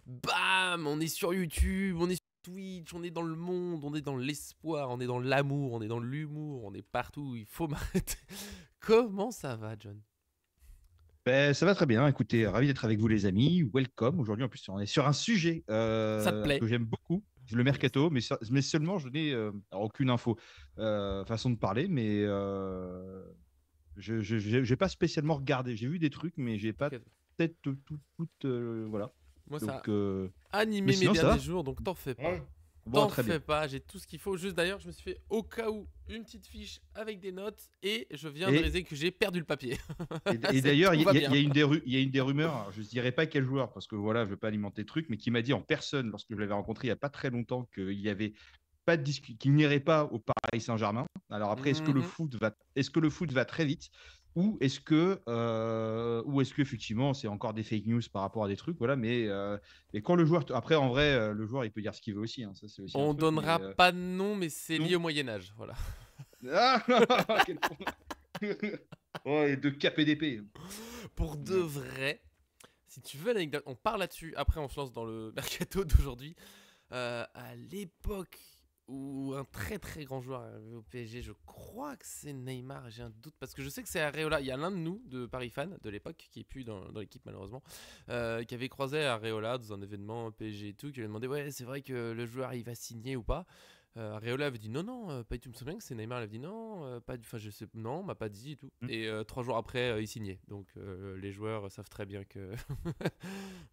Bam, on est sur YouTube, on est sur Twitch, on est dans le monde, on est dans l'espoir, on est dans l'amour, on est dans l'humour, on est partout. Il faut m'arrêter. Comment ça va, John? Ben, ça va très bien. Écoutez, ravi d'être avec vous, les amis. Welcome. Aujourd'hui, en plus, on est sur un sujet Ça te plaît? que j'aime beaucoup, le Yes. mercato, mais seulement, je n'ai alors, aucune info, façon de parler, mais j'ai pas spécialement regardé. J'ai vu des trucs, mais j'ai pas Mercato. peut-être voilà. Moi, ça Donc, a mais animé mes sinon, ça derniers va. jours, donc t'en fais pas. Ouais. Bon, T'en très bien. fais pas, j'ai tout ce qu'il faut. Juste d'ailleurs, je me suis fait au cas où une petite fiche avec des notes et je viens de Et, réaliser que j'ai perdu le papier. et d'ailleurs, Tout va il bien. y a il y a une des rumeurs, alors, je ne dirais pas quel joueur, parce que voilà, je ne veux pas alimenter le truc, mais qui m'a dit en personne, lorsque je l'avais rencontré il n'y a pas très longtemps, qu'il y avait pas de qu'il n'irait pas au Paris Saint-Germain. Alors après, Mhm. est-ce que le foot va très vite ou est-ce que effectivement c'est encore des fake news par rapport à des trucs, voilà. Mais quand le joueur, après en vrai, le joueur il peut dire ce qu'il veut aussi, hein, ça c'est aussi un On truc. donnera pas de nom, mais c'est lié Non. au Moyen-Âge. Voilà. Ah, quel con. Oh, et de KPDP. Pour de Ouais. vrai, si tu veux l'anecdote, on parle là-dessus. Après, on se lance dans le mercato d'aujourd'hui. À l'époque où un très très grand joueur est arrivé au PSG, je crois que c'est Neymar, j'ai un doute, parce que je sais que c'est Areola. Il y a l'un de nous, de Paris fan de l'époque, qui est plus dans l'équipe malheureusement, qui avait croisé Areola dans un événement PSG et tout, qui lui a demandé ouais, c'est vrai que le joueur il va signer ou pas. Areola avait dit non, non, pas du tout. Je me souviens que c'est Neymar, il avait dit non, pas enfin je sais, non, on m'a pas dit et tout. Mm. Et 3 jours après, il signait. Donc les joueurs savent très bien que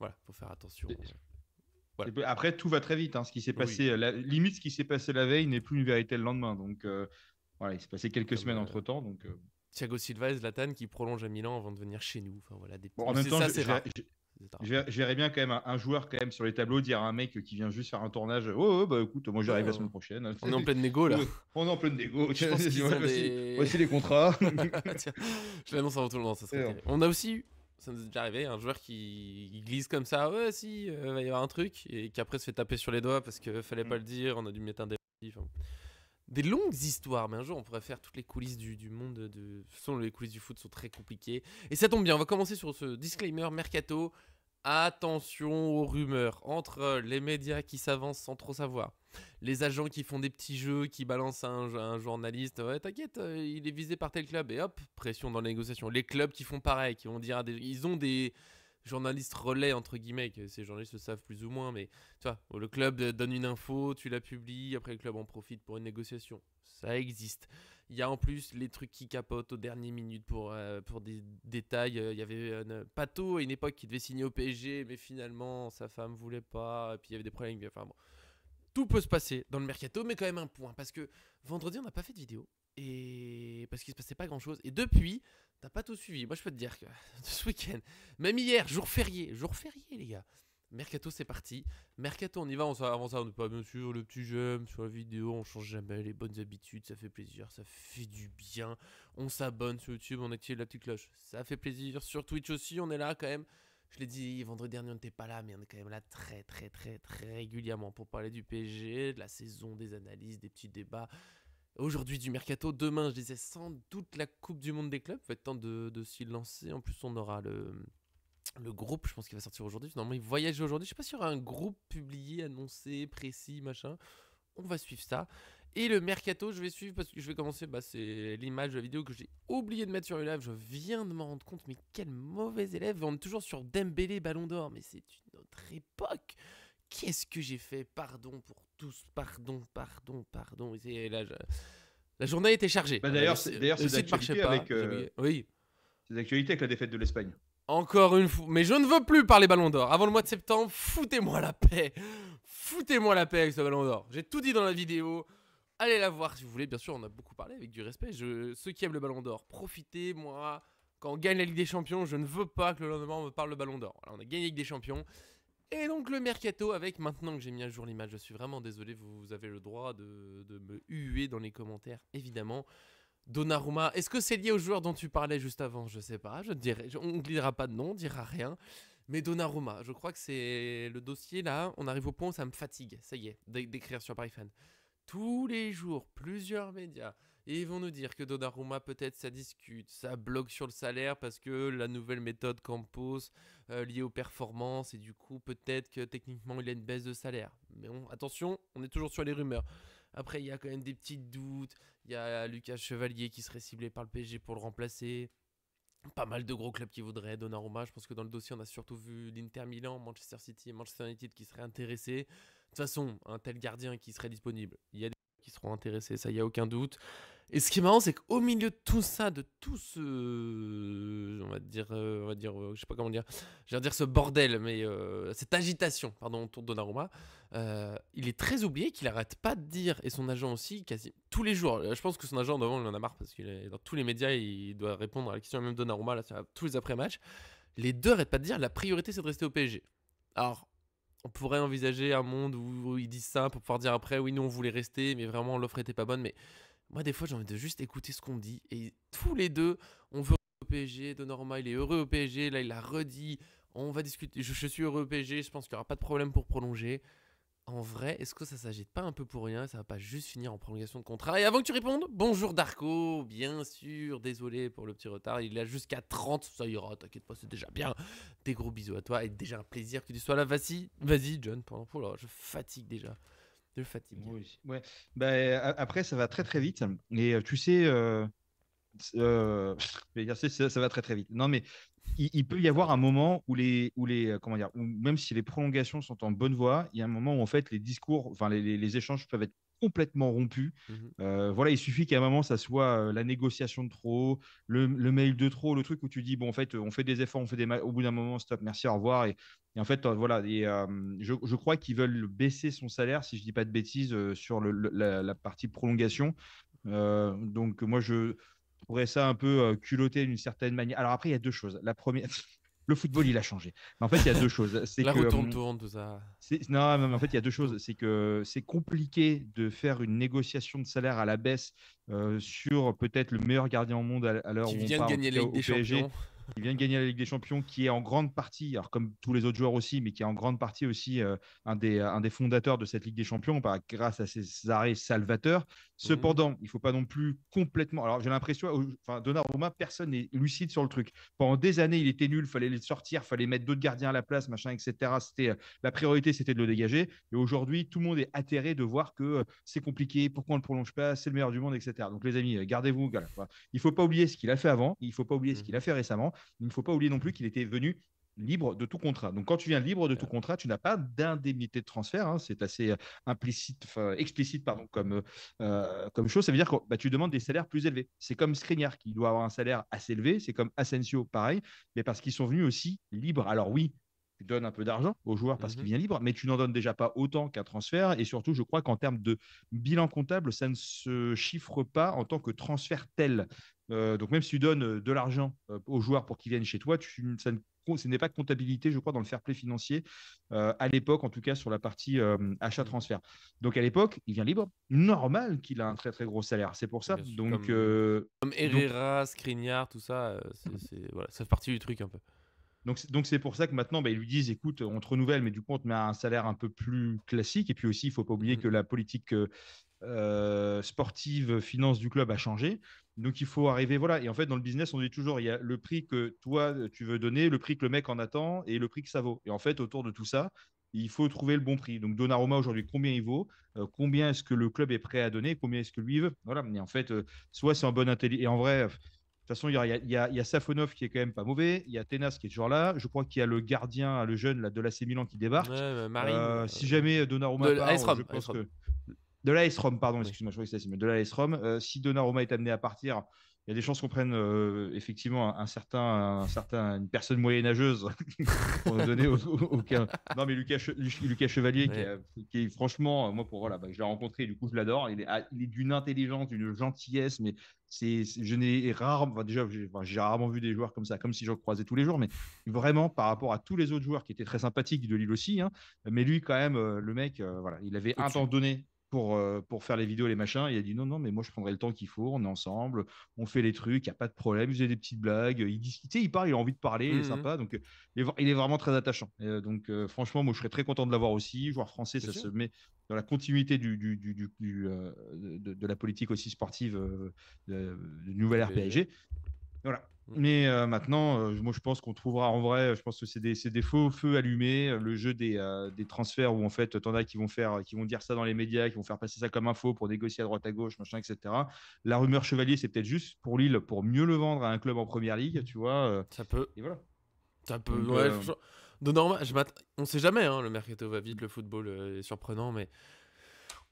voilà, faut faire attention. Voilà. Après, tout va très vite, hein. Ce qui s'est Oui. passé, limite, ce qui s'est passé la veille n'est plus une vérité le lendemain. Donc, voilà, il s'est passé quelques Comme semaines entre-temps. Donc, Thiago Silva et Zlatan qui prolongent à Milan avant de venir chez nous. Enfin voilà, des petits. bon, en Mais même c'est temps, ça, c'est rare. C'est rare. je verrais bien quand même un joueur quand même sur les tableaux dire à un mec qui vient juste faire un tournage, oh, oh, bah écoute, moi Ouais, j'arrive la semaine prochaine. on est en pleine négo là. On est en pleine négo. Je pense qu'ils ont des. Voici les contrats. Tiens, je l'annonce avant tout le monde, ça serait terrible. On a aussi eu, ça nous est déjà arrivé, un joueur qui il glisse comme ça, ouais, si, va y avoir un truc, et qui après se fait taper sur les doigts parce que fallait pas le dire, on a dû mettre un défi. Enfin, des longues histoires, mais un jour on pourrait faire toutes les coulisses du monde. De toute façon, les coulisses du foot sont très compliquées. Et ça tombe bien, on va commencer sur ce disclaimer mercato. Attention aux rumeurs entre les médias qui s'avancent sans trop savoir, les agents qui font des petits jeux, qui balancent un journaliste, ouais t'inquiète, il est visé par tel club, et hop, pression dans la négociation. Les clubs qui font pareil, qui vont dire ils ont des journalistes relais entre guillemets, que ces journalistes le savent plus ou moins, mais tu vois, le club donne une info, tu la publies, après le club en profite pour une négociation. Ça existe. Il y a en plus les trucs qui capotent aux dernières minutes pour des détails. Il y avait Pato à une époque qui devait signer au PSG, mais finalement sa femme voulait pas. Et puis il y avait des problèmes. Enfin bon, tout peut se passer dans le mercato, mais quand même un point. Parce que vendredi, on n'a pas fait de vidéo. Et parce qu'il se passait pas grand chose. Et depuis, t'as pas tout suivi. Moi, je peux te dire que ce week-end, même hier, jour férié, les gars. Mercato, c'est parti. Mercato, on y va. Avant ça, on n'est pas bien sûr le petit j'aime sur la vidéo. On change jamais les bonnes habitudes. Ça fait plaisir. Ça fait du bien. On s'abonne sur YouTube. On active la petite cloche. Ça fait plaisir. Sur Twitch aussi, on est là quand même. Je l'ai dit vendredi dernier, on n'était pas là, mais on est quand même là très, très, très, très régulièrement pour parler du PSG, de la saison, des analyses, des petits débats. Aujourd'hui, du mercato. Demain, je disais sans doute la Coupe du Monde des clubs. Il va être temps de s'y lancer. En plus, on aura le groupe, je pense qu'il va sortir aujourd'hui. Normalement, il voyage aujourd'hui. Je sais pas s'il y aura un groupe publié, annoncé, précis, machin. On va suivre ça. Et le mercato, je vais suivre parce que je vais commencer. Bah, c'est l'image de la vidéo que j'ai oublié de mettre sur le live. Je viens de m'en rendre compte, mais quel mauvais élève. On est toujours sur Dembélé Ballon d'Or, mais c'est une autre époque. Qu'est-ce que j'ai fait? Pardon pour tous. Pardon, pardon, pardon. Et là, la journée était chargée. Bah, Voilà, d'ailleurs, le c'est site marchait d'actualité pas. Oui, avec la défaite de l'Espagne. encore une fois. Mais je ne veux plus parler Ballon d'Or. Avant le mois de septembre, foutez-moi la paix. Foutez-moi la paix avec ce Ballon d'Or. J'ai tout dit dans la vidéo. Allez la voir si vous voulez. Bien sûr, on a beaucoup parlé avec du respect. Ceux qui aiment le Ballon d'Or, profitez. Moi, quand on gagne la Ligue des Champions, je ne veux pas que le lendemain on me parle le Ballon d'Or. Voilà, on a gagné la Ligue des Champions. Et donc le mercato avec, maintenant que j'ai mis à jour l'image, je suis vraiment désolé, vous avez le droit de me huer dans les commentaires, évidemment. Donnarumma, est-ce que c'est lié au joueur dont tu parlais juste avant? Je sais pas, on ne dira pas de nom, on dira rien. Mais Donnarumma, je crois que c'est le dossier là, on arrive au point où ça me fatigue, ça y est, d'écrire sur Paris Fan. Tous les jours, plusieurs médias, Et ils vont nous dire que Donnarumma, peut-être, ça discute, ça bloque sur le salaire parce que la nouvelle méthode Campos liée aux performances, et du coup, peut-être que techniquement, il a une baisse de salaire. Mais attention, on est toujours sur les rumeurs. Après, il y a quand même des petits doutes. Il y a Lucas Chevalier qui serait ciblé par le PSG pour le remplacer. Pas mal de gros clubs qui voudraient Donnarumma. Je pense que dans le dossier, on a surtout vu l'Inter Milan, Manchester City et Manchester United qui seraient intéressés. De toute façon, un tel gardien qui serait disponible, il y a des qui seront intéressés, ça, il n'y a aucun doute. Et ce qui est marrant, c'est qu'au milieu de tout ça, de tout ce, je sais pas comment dire, je vais dire ce bordel, mais cette agitation, pardon, autour de Donnarumma, il est très oublié qu'il arrête pas de dire, et son agent aussi, quasi tous les jours. Je pense que son agent, devant, il en a marre parce qu'il est dans tous les médias, il doit répondre à la question, même Donnarumma, là, tous les après-matchs. Les deux arrêtent pas de dire, la priorité, c'est de rester au PSG. Alors, on pourrait envisager un monde où ils disent ça pour pouvoir dire après, oui, nous, on voulait rester, mais vraiment, l'offre était pas bonne, mais moi, des fois, j'ai envie de juste écouter ce qu'on me dit. Et tous les deux, on veut au PSG. Donnarumma, il est heureux au PSG. Là, il a redit. On va discuter. Je suis heureux au PSG. Je pense qu'il n'y aura pas de problème pour prolonger. En vrai, est-ce que ça s'agite pas un peu pour rien? Ça va pas juste finir en prolongation de contrat? Et avant que tu répondes, bonjour Darko. Bien sûr, désolé pour le petit retard. Il a jusqu'à 30. Ça ira, t'inquiète pas, c'est déjà bien. Des gros bisous à toi. Et déjà un plaisir que tu sois là. Vas-y, John. Oh là, je fatigue déjà. Je fatigue. Oui, ouais. Bah, après, ça va très très vite. Et tu sais, je vais dire, ça va très très vite. Non, mais il peut y avoir un moment où comment dire, où même si les prolongations sont en bonne voie, il y a un moment où en fait les discours, enfin les échanges peuvent être complètement rompus. Mhm. Voilà, il suffit qu'à un moment ça soit la négociation de trop, le mail de trop, le truc où tu dis bon en fait on fait des efforts, au bout d'un moment stop, merci, au revoir. Et en fait voilà, je crois qu'ils veulent baisser son salaire si je dis pas de bêtises sur la partie prolongation. Donc moi je trouverais ça un peu culotté d'une certaine manière. Alors après, il y a deux choses. La première, le football, il a changé. Mais en fait, il y a deux choses. C'est La que, retourne, tout ça. non, mais en fait, il y a deux choses. C'est que c'est compliqué de faire une négociation de salaire à la baisse sur peut-être le meilleur gardien au monde à l'heure Qui où on vient de parle, en tout gagner cas la Ligue au des PSG, Champions. qui vient de gagner la Ligue des Champions, qui est en grande partie, alors comme tous les autres joueurs aussi, mais qui est en grande partie aussi un des fondateurs de cette Ligue des Champions, grâce à ses arrêts salvateurs. Mhm. Cependant, il ne faut pas non plus complètement. Alors j'ai l'impression, enfin, Donnarumma, personne n'est lucide sur le truc. Pendant des années, il était nul, il fallait le sortir, il fallait mettre d'autres gardiens à la place, machin, etc. La priorité, c'était de le dégager. Et aujourd'hui, tout le monde est atterré de voir que c'est compliqué, pourquoi on ne le prolonge pas, c'est le meilleur du monde, etc. Donc les amis, gardez-vous. Voilà. Il ne faut pas oublier ce qu'il a fait avant, il ne faut pas oublier ce qu'il a Mhm. fait récemment. Il ne faut pas oublier non plus qu'il était venu libre de tout contrat. Donc, quand tu viens libre de tout contrat, tu n'as pas d'indemnité de transfert. Hein, c'est assez explicite pardon, comme chose. Ça veut dire que tu demandes des salaires plus élevés. C'est comme Skriniar qui doit avoir un salaire assez élevé. C'est comme Asensio, pareil. Mais parce qu'ils sont venus aussi libres. Alors, oui, tu donnes un peu d'argent aux joueurs parce qu'il Mhm. vient libre, mais tu n'en donnes déjà pas autant qu'un transfert. Et surtout, je crois qu'en termes de bilan comptable, ça ne se chiffre pas en tant que transfert tel. Donc même si tu donnes de l'argent aux joueurs pour qu'ils viennent chez toi, ce n'est pas comptabilité, je crois, dans le fair play financier, à l'époque, en tout cas, sur la partie Mhm. achat-transfert. Donc à l'époque, il vient libre. Normal qu'il a un très très gros salaire. C'est pour ça. Bien sûr. Comme Donc, Herrera, Skriniar, tout ça, voilà, ça fait partie du truc un peu. donc c'est pour ça que maintenant, ils lui disent, écoute, on te renouvelle, mais du coup, on te met un salaire un peu plus classique. Et puis aussi, il ne faut pas oublier Mhm. que la politique sportive, finance du club a changé. Donc il faut arriver, voilà. Et en fait, dans le business, on dit toujours, il y a le prix que toi, tu veux donner, le prix que le mec en attend et le prix que ça vaut. Et en fait, autour de tout ça, il faut trouver le bon prix. Donc Donnarumma, aujourd'hui, combien il vaut, combien est-ce que le club est prêt à donner, combien est-ce que lui veut. Voilà. Mais en fait, soit c'est en bonne intelligence. Et en vrai, de toute façon, il y a Safonov qui est quand même pas mauvais. Il y a Tenas qui est toujours là. Je crois qu'il y a le gardien, le jeune là, de l'AC Milan qui débarque. Ouais, Marine. Si jamais Donnarumma De AS part, je Rome. AS pense Rome. que de l'AS Rome, pardon, Oui. excuse-moi, je croyais que c'était de l'AS Rome. Si Donnarumma est amené à partir, il y a des chances qu'on prenne effectivement une personne moyenâgeuse pour nous donner aucun. Non, mais Lucas Chevalier, Ouais. qui est franchement, moi, je l'ai rencontré, du coup, je l'adore. Il est d'une intelligence, d'une gentillesse, mais je n'ai rarement, déjà, j'ai rarement vu des joueurs comme ça, comme si j'en croisais tous les jours, mais vraiment, par rapport à tous les autres joueurs qui étaient très sympathiques de Lille aussi, hein, mais lui, quand même, le mec, voilà, il avait un Au-dessus. temps donné pour faire les vidéos, les machins. Il a dit non, mais moi je prendrai le temps qu'il faut, on est ensemble, on fait les trucs, il n'y a pas de problème, il faisait des petites blagues, il discute, il parle, il a envie de parler, il est sympa, donc il est vraiment très attachant. Donc franchement, moi je serais très content de l'avoir aussi. Joueur français, ça se met dans la continuité de la politique aussi sportive du nouvel ère PSG. Voilà. Mais maintenant, moi, je pense qu'on trouvera en vrai, je pense que c'est des faux feux allumés. Le jeu des transferts où, en fait, t'en as qui vont dire ça dans les médias, qui vont faire passer ça comme info pour négocier à droite à gauche, machin, etc. La rumeur Chevalier, c'est peut-être juste pour Lille, pour mieux le vendre à un club en première ligue, tu vois. Ça peut. Et voilà. Ça peut. Donc, Ouais, Donnarumma, on sait jamais, hein, le mercato va vite, le football est surprenant, mais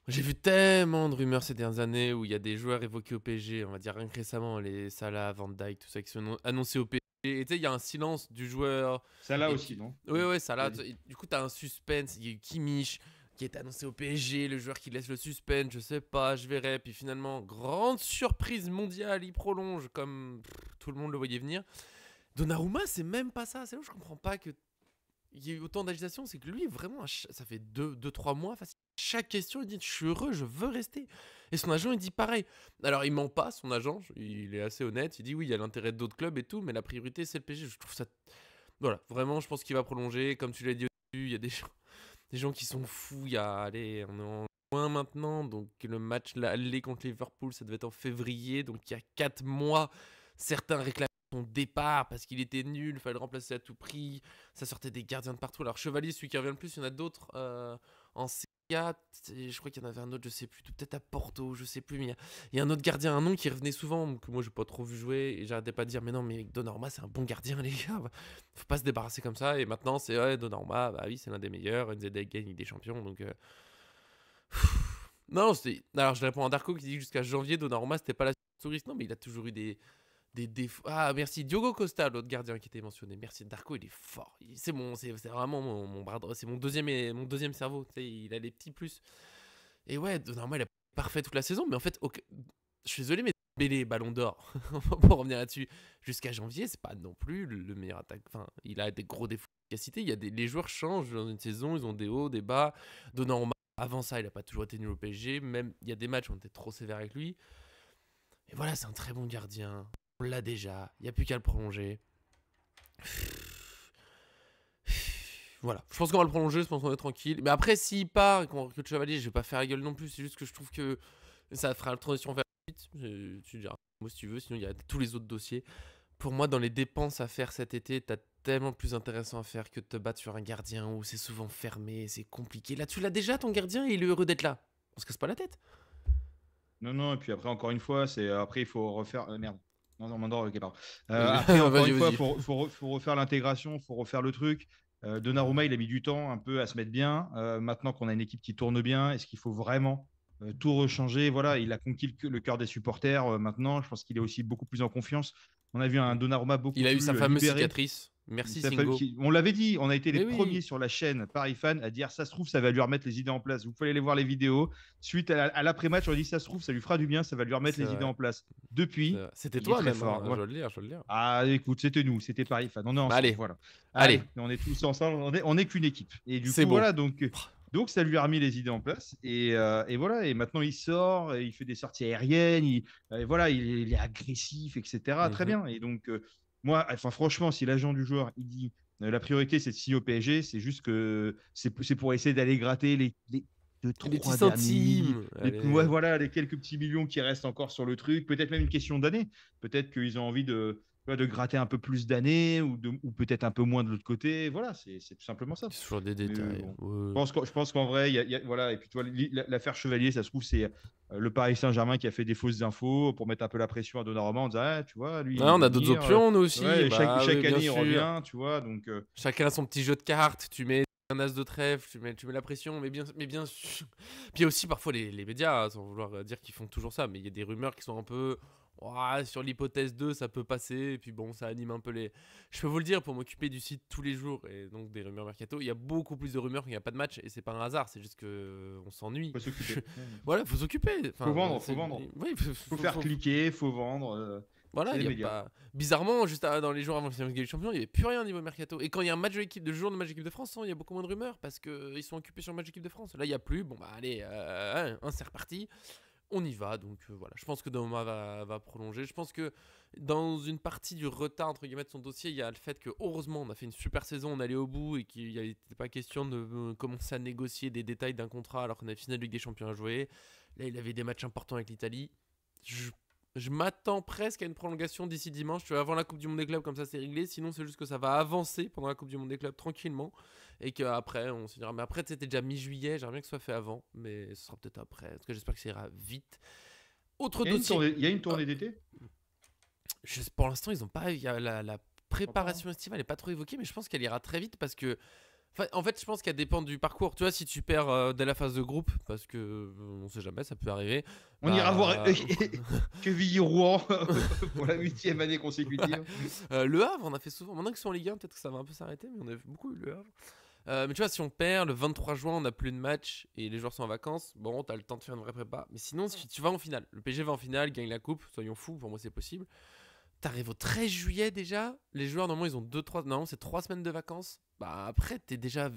j'ai vu tellement de rumeurs ces dernières années où il y a des joueurs évoqués au PSG, on va dire rien que récemment, les Salah, Van Dijk, tout ça qui sont annoncés au PSG. Et tu sais, il y a un silence du joueur. Ça là aussi, non? Oui, Salah. Du coup, tu as un suspense. Il y a eu Kimmich qui est annoncé au PSG, le joueur qui laisse le suspense, je sais pas, je verrai. Puis finalement, grande surprise mondiale, il prolonge comme tout le monde le voyait venir. Donnarumma, c'est même pas ça. C'est là où je comprends pas que il y a eu autant d'agitation, c'est que lui, vraiment, ça fait 2-3 mois, chaque question, il dit « Je suis heureux, je veux rester ». Et son agent, il dit pareil. Alors, il ment pas, son agent, il est assez honnête, il dit « Oui, il y a l'intérêt d'autres clubs et tout, mais la priorité, c'est le PSG ». Je trouve ça... Voilà, vraiment, je pense qu'il va prolonger. Comme tu l'as dit au début, il y a des gens qui sont fous. Allez, on est en loin maintenant, donc le match aller contre Liverpool, ça devait être en février, donc il y a 4 mois, certains réclament son départ parce qu'il était nul, il fallait le remplacer à tout prix, ça sortait des gardiens de partout. Alors Chevalier, celui qui revient le plus, il y en a d'autres en C4, je crois qu'il y en avait un autre, je sais plus, peut-être à Porto, je sais plus, mais il y a un autre gardien, un nom qui revenait souvent, que moi j'ai pas trop vu jouer, et j'arrêtais pas de dire mais non, mais Donnarumma c'est un bon gardien les gars, faut pas se débarrasser comme ça. Et maintenant c'est ouais, Donnarumma, bah oui, c'est l'un des meilleurs, NZD gagne des champions, donc non, alors je réponds à Darko qui dit que jusqu'à janvier Donnarumma c'était pas la touriste. Non, mais il a toujours eu des défauts. Ah, merci. Diogo Costa, l'autre gardien qui était mentionné. Merci. Darko, il est fort. C'est vraiment mon bras droit. C'est mon deuxième cerveau. Tu sais, il a les petits plus. Et ouais, Donnarumma, il a parfait toute la saison. Mais en fait, je suis désolé, mais les ballons d'or, pour revenir là-dessus, jusqu'à janvier, c'est pas non plus le meilleur attaque. Enfin, il a des gros défauts d'efficacité. Les joueurs changent dans une saison. Ils ont des hauts, des bas. Donnarumma, avant ça, il a pas toujours été nul au PSG. Même, il y a des matchs où on était trop sévère avec lui. Et voilà, c'est un très bon gardien. On l'a déjà, il n'y a plus qu'à le prolonger. Voilà, je pense qu'on va le prolonger, je pense qu'on est tranquille. Mais après, s'il part et qu'on recrute Chevalier, je vais pas faire la gueule non plus. C'est juste que je trouve que ça fera la transition vers la suite. Tu diras moi si tu veux, sinon il y a tous les autres dossiers. Pour moi, dans les dépenses à faire cet été, t'as tellement plus intéressant à faire que de te battre sur un gardien où c'est souvent fermé, c'est compliqué. Là, tu l'as déjà ton gardien et il est heureux d'être là. On se casse pas la tête. Non, et puis après, encore une fois, après, il faut refaire. Merde. Non, Mandor, ok, pardon. Après, encore une fois, il faut refaire l'intégration, il faut refaire le truc. Donnarumma, il a mis du temps un peu à se mettre bien. Maintenant qu'on a une équipe qui tourne bien, est-ce qu'il faut vraiment tout rechanger? Voilà, il a conquis le cœur des supporters maintenant. Je pense qu'il est aussi beaucoup plus en confiance. On a vu un Donnarumma beaucoup plus libéré. Il a eu sa fameuse libéré. Cicatrice. Merci Singo. On l'avait dit, on a été les premiers sur la chaîne Paris Fan à dire ça se trouve, ça va lui remettre les idées en place. Vous pouvez aller voir les vidéos. Suite à l'après-match, on a dit ça se trouve, ça lui fera du bien, ça va lui remettre les idées en place. Depuis, c'était toi même, fort. Je veux le dire. Ah, écoute, c'était nous, c'était Paris Fan. On est ensemble. Allez, voilà. Allez, on est tous ensemble, on est qu'une équipe. Et du coup, bon. voilà, donc ça lui a remis les idées en place. Et voilà, et maintenant il sort, il fait des sorties aériennes, il est agressif, etc. Très bien. Et donc, moi, enfin, franchement, si l'agent du joueur, il dit la priorité, c'est de signer au PSG, c'est juste que c'est pour essayer d'aller gratter les 2-3 petits centimes. Les quelques petits millions qui restent encore sur le truc. Peut-être même une question d'année. Peut-être qu'ils ont envie de gratter un peu plus d'années ou peut-être un peu moins de l'autre côté. Voilà, c'est tout simplement ça. C'est toujours des détails. Je pense qu'en vrai, voilà. Et puis, tu vois, l'affaire Chevalier, ça se trouve, c'est le Paris Saint-Germain qui a fait des fausses infos pour mettre un peu la pression à Donnarumma en disant, tu vois, lui. On a d'autres options, nous aussi. Chaque année, il revient, tu vois. Donc, chacun a son petit jeu de cartes. Tu mets un as de trèfle, tu mets la pression, mais bien sûr. Puis il y a aussi parfois les médias, sans vouloir dire qu'ils font toujours ça, mais il y a des rumeurs qui sont un peu. Sur l'hypothèse 2, ça peut passer, et puis bon, ça anime un peu les. Je peux vous le dire, pour m'occuper du site tous les jours, et donc des rumeurs mercato, il y a beaucoup plus de rumeurs qu'il n'y a pas de match, et c'est pas un hasard, c'est juste qu'on s'ennuie. Faut s'occuper. Voilà, faut s'occuper. Faut vendre. Oui, faut faire cliquer, faut vendre. Voilà, C'est les il y a médias. pas. Bizarrement, dans les jours avant le Ligue des Champions, il n'y avait plus rien au niveau mercato. Et quand il y a un match de l'équipe, de jour de match d'équipe de France, il y a beaucoup moins de rumeurs parce qu'ils sont occupés sur le match d'équipe de France. Là, il n'y a plus. Bon, bah allez, c'est reparti. On y va. Donc voilà, je pense que Donnarumma va prolonger. Je pense que dans une partie du retard, entre guillemets, de son dossier, il y a le fait que, heureusement, on a fait une super saison, on allait au bout et qu'il n'était pas question de commencer à négocier des détails d'un contrat alors qu'on avait finale de Ligue des Champions à jouer. Là, il avait des matchs importants avec l'Italie. Je m'attends presque à une prolongation d'ici dimanche, tu vois, avant la Coupe du Monde des clubs, comme ça c'est réglé. Sinon, c'est juste que ça va avancer pendant la Coupe du Monde des clubs tranquillement. Et qu'après, on se dira, mais après, c'était déjà mi-juillet, j'aimerais bien que ce soit fait avant, mais ce sera peut-être après. Parce que j'espère que ça ira vite. Autre dossier. Il y a une tournée d'été. Pour l'instant, ils ont pas. La préparation estivale n'est pas trop évoquée, mais je pense qu'elle ira très vite parce que. Enfin, en fait, je pense qu'elle dépend du parcours. Tu vois, si tu perds dès la phase de groupe, parce que on sait jamais, ça peut arriver. On ira voir Quevilly-Rouen pour la 8e année consécutive. Le Havre, on a fait souvent. Maintenant qu'ils sont en Ligue 1, peut-être que ça va un peu s'arrêter, mais on a beaucoup eu le Havre. Mais tu vois, si on perd le 23 juin, on n'a plus de match et les joueurs sont en vacances, bon, t'as le temps de faire une vraie prépa. Mais sinon, si tu vas en finale, le PSG va en finale, gagne la coupe, soyons fous, pour moi c'est possible. T'arrives au 13 juillet déjà, les joueurs normalement ils ont 2-3, non, c'est 3 semaines de vacances. Bah après, t'es déjà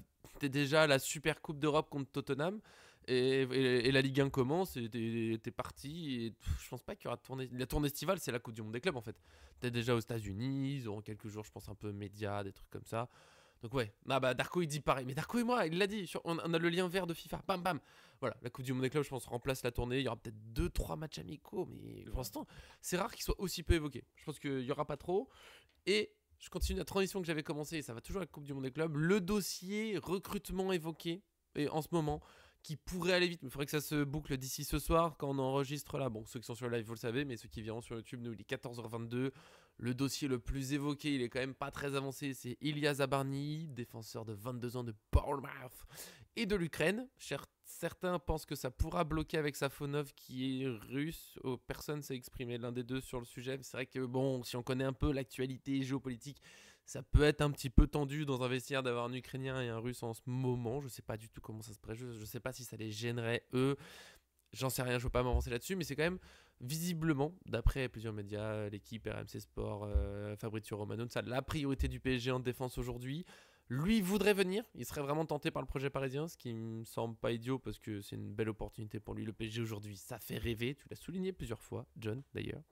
à la Super Coupe d'Europe contre Tottenham et la Ligue 1 commence et t'es parti. Et je pense pas qu'il y aura de tournée. La tournée estivale, c'est la Coupe du Monde des clubs en fait. T'es déjà aux États-Unis, ils auront quelques jours, je pense, un peu médias, des trucs comme ça. Donc ouais, Darko il dit pareil. Mais Darko et moi, il l'a dit, on a le lien vert de FIFA. Bam bam. Voilà, la Coupe du Monde des clubs, je pense, remplace la tournée. Il y aura peut-être 2-3 matchs amicaux, mais pour l'instant, c'est rare qu'il soit aussi peu évoqué. Je pense qu'il n'y aura pas trop. Et je continue la transition que j'avais commencé, et ça va toujours avec la Coupe du Monde des clubs. Le dossier recrutement évoqué et en ce moment, qui pourrait aller vite, mais il faudrait que ça se boucle d'ici ce soir quand on enregistre là. Bon, ceux qui sont sur le live, vous le savez, mais ceux qui viendront sur YouTube, nous, il est 14h22. Le dossier le plus évoqué, il est quand même pas très avancé, c'est Ilya Zabarny, défenseur de 22 ans de Bournemouth et de l'Ukraine. Certains pensent que ça pourra bloquer avec Safonov qui est russe. Personne s'est exprimé l'un des deux sur le sujet. C'est vrai que bon, si on connaît un peu l'actualité géopolitique, ça peut être un petit peu tendu dans un vestiaire d'avoir un Ukrainien et un Russe en ce moment. Je sais pas du tout comment ça se prête. Je sais pas si ça les gênerait eux. J'en sais rien, je ne veux pas m'avancer là-dessus, mais c'est quand même visiblement, d'après plusieurs médias, l'équipe, RMC Sport, Fabrizio Romano, ça la priorité du PSG en défense aujourd'hui. Lui voudrait venir, il serait vraiment tenté par le projet parisien, ce qui me semble pas idiot parce que c'est une belle opportunité pour lui. Le PSG aujourd'hui, ça fait rêver, tu l'as souligné plusieurs fois, John d'ailleurs.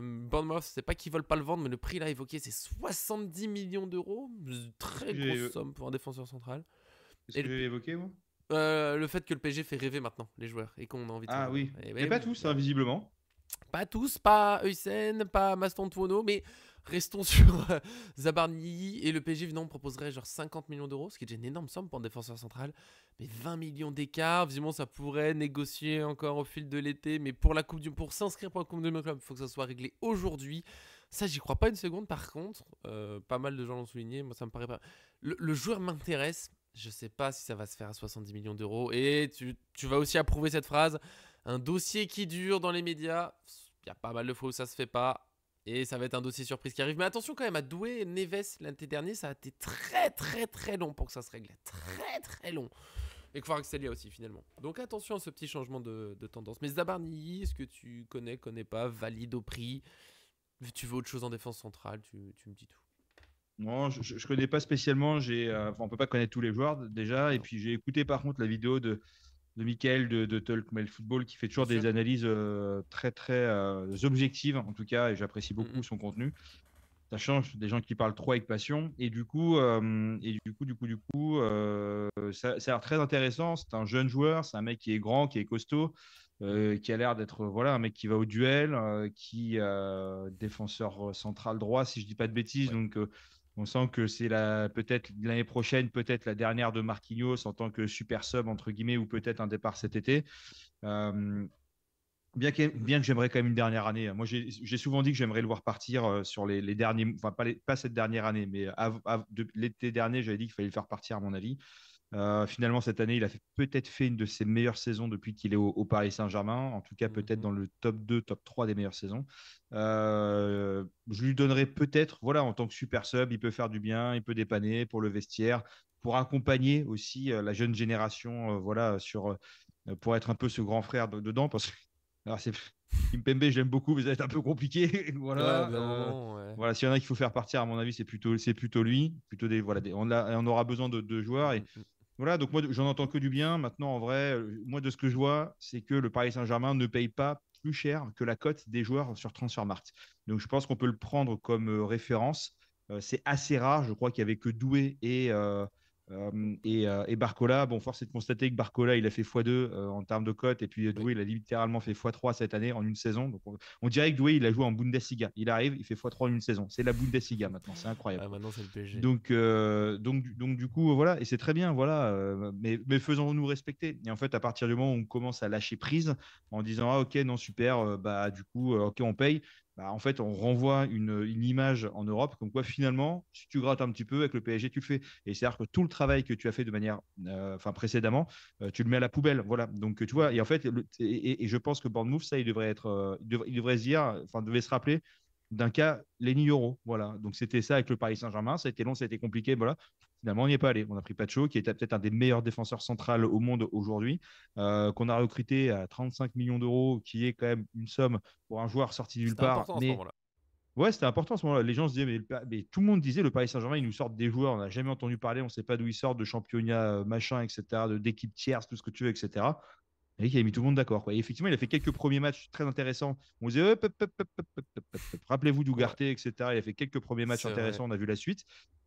Bournemouth, c'est pas qu'ils veulent pas le vendre, mais le prix là évoqué, c'est 70 millions d'euros, très grosse somme pour un défenseur central. C'est ce que j'ai évoqué, moi. Le fait que le PSG fait rêver maintenant les joueurs et qu'on a envie de Ah oui, mais pas pas tous, hein, visiblement. Pas tous, pas Heusen, pas Maston Tuono, mais restons sur Zabarny et le PSG venant proposerait genre 50 millions d'euros, ce qui est déjà une énorme somme pour un défenseur central, mais 20 millions d'écart, visiblement ça pourrait négocier encore au fil de l'été, mais pour s'inscrire pour la Coupe du Monde, il faut que ça soit réglé aujourd'hui. Ça, j'y crois pas une seconde. Par contre, pas mal de gens l'ont souligné, moi ça me paraît pas. Le joueur m'intéresse. Je sais pas si ça va se faire à 70 millions d'euros. Et tu vas aussi approuver cette phrase. Un dossier qui dure dans les médias. Il y a pas mal de fois où ça se fait pas. Et ça va être un dossier surprise qui arrive. Mais attention quand même à Doué et Neves l'été dernier. Ça a été très très très long pour que ça se règle. Très très long. Et Kvaratskhelia aussi finalement. Donc attention à ce petit changement de tendance. Mais Zabarny, est-ce que tu connais pas, valide au prix? Tu veux autre chose en défense centrale, tu me dis tout. Non, je ne connais pas spécialement. On ne peut pas connaître tous les joueurs déjà. Non. Et puis, j'ai écouté par contre la vidéo de Mickaël de Talk Mail Football qui fait toujours des analyses très, très objectives, en tout cas. Et j'apprécie beaucoup son contenu. Ça change des gens qui parlent trop avec passion. Et du coup, ça a l'air très intéressant. C'est un jeune joueur. C'est un mec qui est grand, qui est costaud. Qui a l'air d'être un mec qui va au duel, qui défenseur central droit, si je dis pas de bêtises. Ouais. Donc, on sent que c'est peut-être l'année prochaine, peut-être la dernière de Marquinhos en tant que super sub, entre guillemets, ou peut-être un départ cet été. Bien que j'aimerais quand même une dernière année. Moi, j'ai souvent dit que j'aimerais le voir partir sur les derniers, enfin pas cette dernière année, mais l'été dernier, j'avais dit qu'il fallait le faire partir à mon avis. Finalement, cette année, il a peut-être fait une de ses meilleures saisons depuis qu'il est au Paris Saint-Germain. En tout cas, peut-être dans le top 2, top 3 des meilleures saisons. Je lui donnerais peut-être, en tant que super sub, il peut faire du bien, il peut dépanner pour le vestiaire, pour accompagner aussi la jeune génération, pour être un peu ce grand frère dedans. Parce que Alors, Kimpembe, je l'aime beaucoup, mais ça va être un peu compliqué. Ouais, Voilà. d'un moment, ouais. Voilà, s'il y en a qu'il faut faire partir, à mon avis, c'est plutôt lui. Plutôt voilà, on aura besoin de joueurs. Et Mm. voilà, donc moi, j'en entends que du bien. Maintenant, en vrai, moi, de ce que je vois, c'est que le Paris Saint-Germain ne paye pas plus cher que la cote des joueurs sur Transfermarkt. Donc, je pense qu'on peut le prendre comme référence. C'est assez rare. Je crois qu'il n'y avait que Doué et Barcola. Bon, force est de constater que Barcola, il a fait x2 en termes de cote. Et puis, Oui. Doué, il a littéralement fait x3 cette année en une saison. Donc, on dirait que Doué, il a joué en Bundesliga. Il arrive, il fait x3 en une saison. C'est la Bundesliga maintenant. C'est incroyable, Ah, quoi. maintenant, c'est le PSG. Donc, du coup, voilà, et c'est très bien, voilà, mais faisons-nous respecter. Et en fait, à partir du moment où on commence à lâcher prise en disant, ah, ok, non, super, bah, du coup, ok, on paye, bah, en fait, on renvoie une image en Europe, comme quoi, finalement, si tu grattes un petit peu avec le PSG, tu le fais. Et c'est-à-dire que tout le travail que tu as fait de manière, enfin, précédemment, tu le mets à la poubelle, voilà. Donc, tu vois, et en fait, et je pense que Bournemouth, ça, il devrait être, il devrait se dire, enfin, devait se rappeler d'un cas Lenny Yoro. Voilà. Donc c'était ça avec le Paris Saint-Germain. Ça a été long, ça a été compliqué. Voilà. Finalement, on n'y est pas allé. On a pris Pacho, qui était peut-être un des meilleurs défenseurs centrales au monde aujourd'hui, qu'on a recruté à 35 millions d'euros, qui est quand même une somme pour un joueur sorti nulle C'était part. important à ce Mais moment-là. ouais, c'était important à ce moment-là. Les gens se disaient, mais tout le monde disait, le Paris Saint-Germain, ils nous sortent des joueurs, on n'a jamais entendu parler, on ne sait pas d'où ils sortent, de championnat, machin, etc., d'équipe tierce, tout ce que tu veux, etc. Et il a mis tout le monde d'accord, quoi. Et effectivement, il a fait quelques premiers matchs très intéressants. On disait, hop, hop, hop, hop, hop, hop, hop, hop. Rappelez-vous Ouais, d'Ougarté, etc. Il a fait quelques premiers matchs c'est vrai. intéressants, on a vu la suite.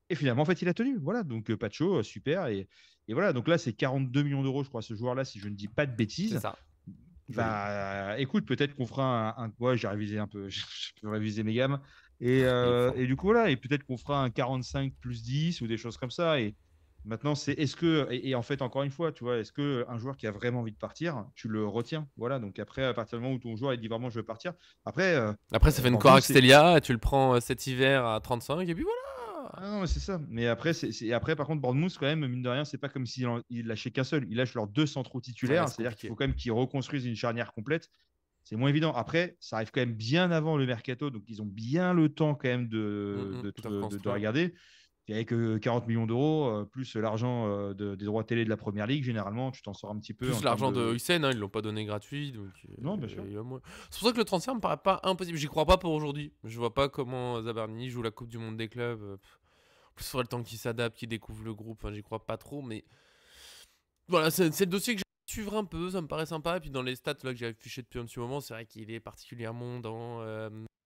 Et finalement, en fait, il a tenu. Voilà, donc Pacho, super. Et voilà, donc là, c'est 42 millions d'euros, je crois, ce joueur-là, si je ne dis pas de C'est bêtises. ça. Joli. Bah, écoute, peut-être qu'on fera ouais, j'ai révisé un peu, je peux réviser mes gammes. Il est fort. Et du coup, voilà, et peut-être qu'on fera un 45 plus 10 ou des choses comme ça. Et maintenant, est-ce que, et en fait, encore une fois, tu vois, est-ce que un joueur qui a vraiment envie de partir, tu le retiens? Voilà, donc après, à partir du moment où ton joueur il dit vraiment je veux partir, après, Après, ça fait une Bournemouth, c'est. Kvaratskhelia, tu le prends cet hiver à 35, et puis voilà. Ah non, c'est ça. Mais après, après, par contre, Bournemouth, quand même, mine de rien, c'est pas comme s'il lâchait qu'un seul. Il lâche leurs deux centraux Ouais, titulaires. c'est C'est-à-dire qu'il compliqué. faut quand même qu'ils reconstruisent une charnière complète. C'est moins évident. Après, ça arrive quand même bien avant le mercato, donc ils ont bien le temps quand même De de reconstruire. regarder. Et avec 40 millions d'euros, plus l'argent des droits télé de la première ligue, généralement, tu t'en sors un petit peu en Plus termes l'argent de de. Hussein, hein, ils l'ont pas donné gratuit, donc Non, bien sûr. il y a c'est pour ça que le transfert me paraît pas impossible. J'y crois pas pour aujourd'hui. Je vois pas comment Zabarni joue la Coupe du Monde des clubs. En plus, il faudrait le temps qu'il s'adapte, qu'il découvre le groupe. Enfin, j'y crois pas trop, mais voilà, c'est le dossier que j'ai à suivre un peu. Ça me paraît sympa. Et puis dans les stats là que j'ai affiché depuis un petit moment, c'est vrai qu'il est particulièrement dans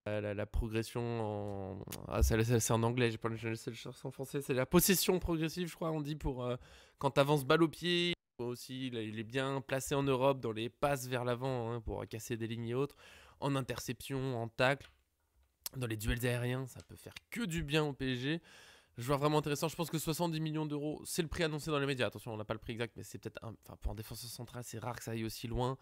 la progression en. Ah, c'est en anglais, j'ai pas le chercher en français. C'est la possession progressive, je crois, on dit, pour quand t'avances balle au pied. Aussi, il est bien placé en Europe dans les passes vers l'avant, hein, pour casser des lignes et autres. En interception, en tacle, dans les duels aériens, ça peut faire que du bien au PSG. Joueur vraiment intéressant. Je pense que 70 millions d'euros, c'est le prix annoncé dans les médias. Attention, on n'a pas le prix exact, mais c'est peut-être enfin, pour un défenseur central, c'est rare que ça aille aussi loin.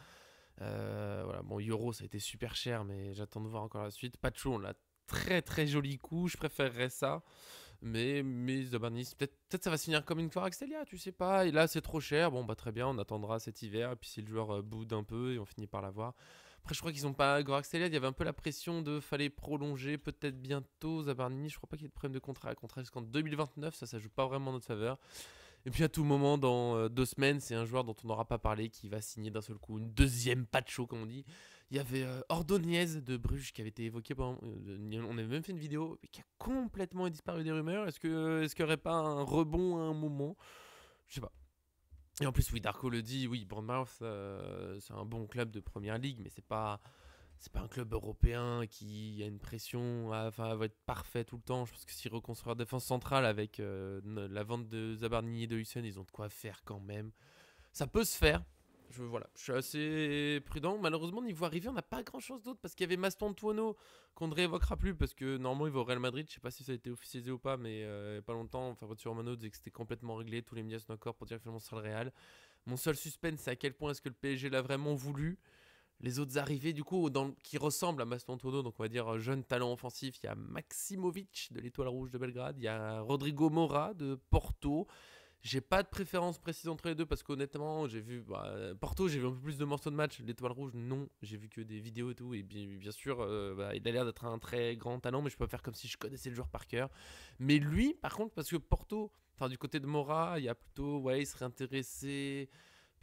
Voilà, bon, Euro, ça a été super cher, mais j'attends de voir encore la suite. Pacho, on l'a très très joli coup. Je préférerais ça. Mais Zabarnis, peut-être ça va se finir comme une Kvaratskhelia, tu sais pas. Et là, c'est trop cher. Bon, bah très bien, on attendra cet hiver. Et puis si le joueur boude un peu, et on finit par l'avoir. Après, je crois qu'ils ont pas Kvaratskhelia. Il y avait un peu la pression de fallait prolonger peut-être bientôt Zabarni. Je crois pas qu'il y ait de problème de contrat. Contrat jusqu'en 2029, ça joue pas vraiment en notre faveur. Et puis à tout moment, dans 2 semaines, c'est un joueur dont on n'aura pas parlé qui va signer d'un seul coup une deuxième Pacho, comme on dit. Il y avait Ordonez de Bruges qui avait été évoqué pendant. On avait même fait une vidéo qui a complètement disparu des rumeurs. Est-ce qu'il n'y aurait pas un rebond à un moment? Je sais pas. Et en plus, oui, Darko le dit, oui, Bournemouth, c'est un bon club de première ligue, mais c'est pas un club européen qui a une pression, enfin, va être parfait tout le temps. Je pense que s'ils reconstruisent la défense centrale avec la vente de Zabarni et de Hussein, ils ont de quoi faire quand même. Ça peut se faire. Voilà, je suis assez prudent. Malheureusement, niveau arrivé, on n'a pas grand chose d'autre parce qu'il y avait Maston Tuono qu'on ne réévoquera plus parce que normalement il va au Real Madrid. Je sais pas si ça a été officialisé ou pas, mais il n'y a pas longtemps, Fabrizio Romano disait que c'était complètement réglé. Tous les médias sont d'accord pour dire que finalement ce sera le Real. Mon seul suspense, c'est à quel point est-ce que le PSG l'a vraiment voulu. Les autres arrivées, du coup, qui ressemblent à Maston Tuono, donc on va dire jeune talent offensif, il y a Maximovic de l'Étoile Rouge de Belgrade, il y a Rodrigo Mora de Porto. J'ai pas de préférence précise entre les deux parce qu'honnêtement, j'ai vu Porto, j'ai vu un peu plus de morceaux de match. L'Étoile Rouge, non, j'ai vu que des vidéos et tout. Et bien sûr, il a l'air d'être un très grand talent, mais je peux pas faire comme si je connaissais le joueur par cœur. Mais lui, par contre, parce que Porto, enfin du côté de Mora, il y a plutôt, ouais, il serait intéressé.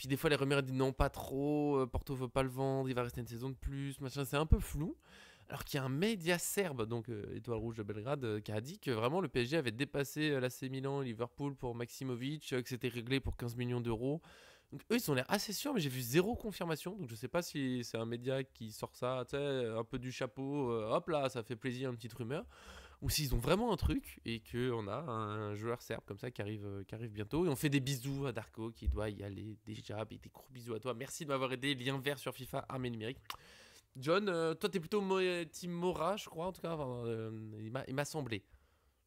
Puis des fois, les rumeurs disent non, pas trop, Porto veut pas le vendre, il va rester une saison de plus, machin. C'est un peu flou. Alors qu'il y a un média serbe, donc Étoile Rouge de Belgrade, qui a dit que vraiment le PSG avait dépassé l'AC Milan et Liverpool pour Maximovic, que c'était réglé pour 15 millions d'euros. Donc eux, ils ont l'air assez sûrs, mais j'ai vu zéro confirmation. Donc je sais pas si c'est un média qui sort ça, tu sais, un peu du chapeau, hop là, ça fait plaisir, une petite rumeur. Ou s'ils ont vraiment un truc et qu'on a un joueur serbe comme ça qui arrive bientôt. Et on fait des bisous à Darko qui doit y aller déjà. Des gros bisous à toi. Merci de m'avoir aidé. Lien vert sur FIFA, armée numérique. John, toi, t'es plutôt team Mora, je crois, en tout cas. Enfin, il m'a semblé.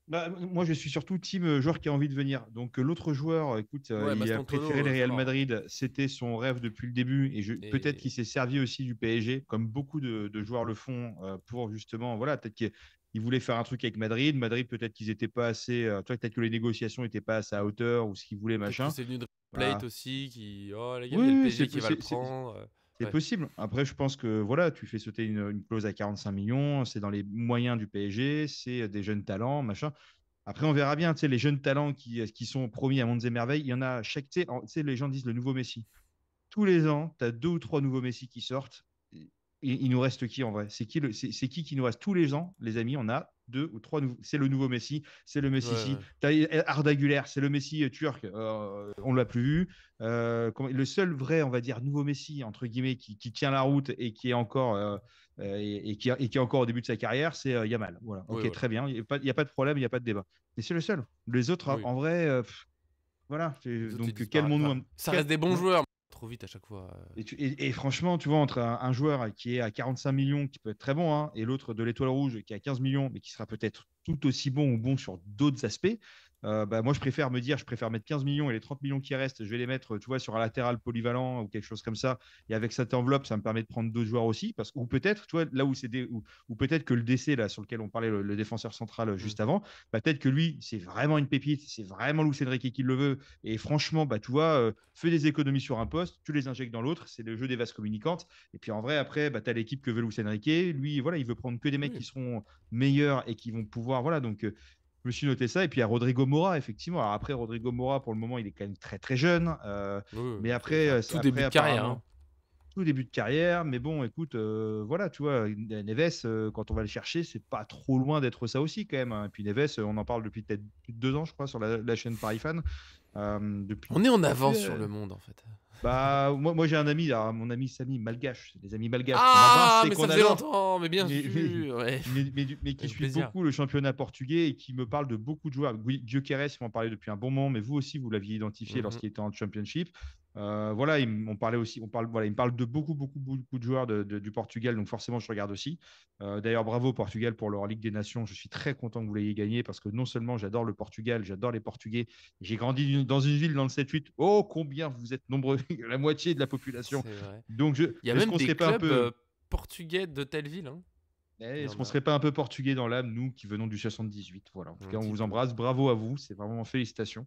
Bah, moi, je suis surtout team joueur qui a envie de venir. Donc, l'autre joueur, écoute, Ouais, il a préféré le Mastantuono, ça Real va. Madrid. C'était son rêve depuis le début. Et peut-être Et qu'il s'est servi aussi du PSG, comme beaucoup de joueurs le font, pour justement, voilà, peut-être qu'il voulait faire un truc avec Madrid. Madrid, peut-être qu'ils n'étaient pas assez, peut-être que les négociations n'étaient pas à sa hauteur ou ce qu'ils voulaient, peut-être que machin. c'est venu de Plate Bah, aussi, qui. Oh, les gars, il y a le oui, oui, PSG qui va le prendre. c'est Ouais. possible. Après, je pense que voilà, tu fais sauter une clause à 45 millions, c'est dans les moyens du PSG, c'est des jeunes talents, machin. Après, on verra bien, tu sais, les jeunes talents qui sont promis à Mondes et Merveilles, il y en a chaque, tu sais, les gens disent le nouveau Messi. Tous les ans, tu as 2 ou 3 nouveaux Messi qui sortent. Il nous reste qui en vrai? C'est qui nous reste tous les ans, les amis? On a 2 ou 3 nouveaux. C'est le nouveau Messi, c'est le Ouais, Messi-ci. ouais. T'as Arda Güler, c'est le Messi turc. On ne l'a plus vu. Le seul vrai, on va dire, nouveau Messi, entre guillemets, qui tient la route et qui est encore. Qui est encore au début de sa carrière, c'est Yamal. Voilà, Oui, ok, voilà. très bien. Il y a pas de problème, il n'y a pas de débat. Mais c'est le seul. Les autres, Oui. en vrai, voilà. Les autres, ils Donc, disparaissent. Enfin, ça reste des bons ouais. joueurs, mais trop vite à chaque fois. Et franchement, tu vois, entre un joueur qui est à 45 millions, qui peut être très bon, hein, et l'autre de l'Étoile Rouge, qui est à 15 millions, mais qui sera peut-être tout aussi bon ou bon sur d'autres aspects, bah, moi, je préfère mettre 15 millions et les 30 millions qui restent, je vais les mettre, tu vois, sur un latéral polyvalent ou quelque chose comme ça. Et avec cette enveloppe, ça me permet de prendre d'autres joueurs aussi. Ou peut-être, tu vois, là où ou peut-être que le décès, là, sur lequel on parlait, le défenseur central Hmm. juste avant, bah, peut-être que lui, c'est vraiment une pépite, c'est vraiment Luis Enrique qui le veut. Et franchement, bah, tu vois, fais des économies sur un poste, tu les injectes dans l'autre, c'est le jeu des vases communicantes. Et puis en vrai, après, bah, tu as l'équipe que veut Luis Enrique. Lui, voilà, il veut prendre que des mecs qui Oui. seront meilleurs et qui vont pouvoir. Voilà, donc je me suis noté ça. Et puis il y a Rodrigo Mora, effectivement. Alors après, Rodrigo Mora, pour le moment, il est quand même très très jeune. Oui, Mais c'est après, un tout début de carrière. Hein. apparemment, tout début de carrière. Mais bon, écoute, voilà, tu vois, Neves, quand on va le chercher, c'est pas trop loin d'être ça aussi quand même, hein. Et puis Neves, on en parle depuis peut-être plus de 2 ans, je crois, sur la chaîne Paris Fan. On est en Depuis, avance sur le monde, en fait. bah, moi j'ai un ami, alors, mon ami Samy Malgache, c'est des amis malgaches qu'on embrasse Ah, et mais ça qu'on faisait adore, longtemps, mais bien mais, sûr. Ouais. mais qui Avec suit plaisir. beaucoup le championnat portugais et qui me parle de beaucoup de joueurs. Oui, Gyökeres, il m'en parlait depuis un bon moment, mais vous aussi, vous l'aviez identifié Mhm. lorsqu'il était en Championship. Voilà, on parlait aussi, voilà, il me parle de beaucoup de joueurs du Portugal, donc forcément, je regarde aussi. D'ailleurs, bravo au Portugal pour leur Ligue des Nations. Je suis très content que vous l'ayez gagné parce que non seulement j'adore le Portugal, j'adore les Portugais. J'ai grandi dans une ville dans le 7-8. Oh, combien vous êtes nombreux, la moitié de la population. C'est vrai. Donc, Il y a est-ce même qu'on des serait pas un clubs peu portugais de telle ville. Hein. Il y est-ce en qu'on a serait pas un peu portugais dans l'âme, nous qui venons du 78? Voilà. En tout un cas, on petit vous peu. embrasse. Bravo à vous. C'est vraiment félicitations.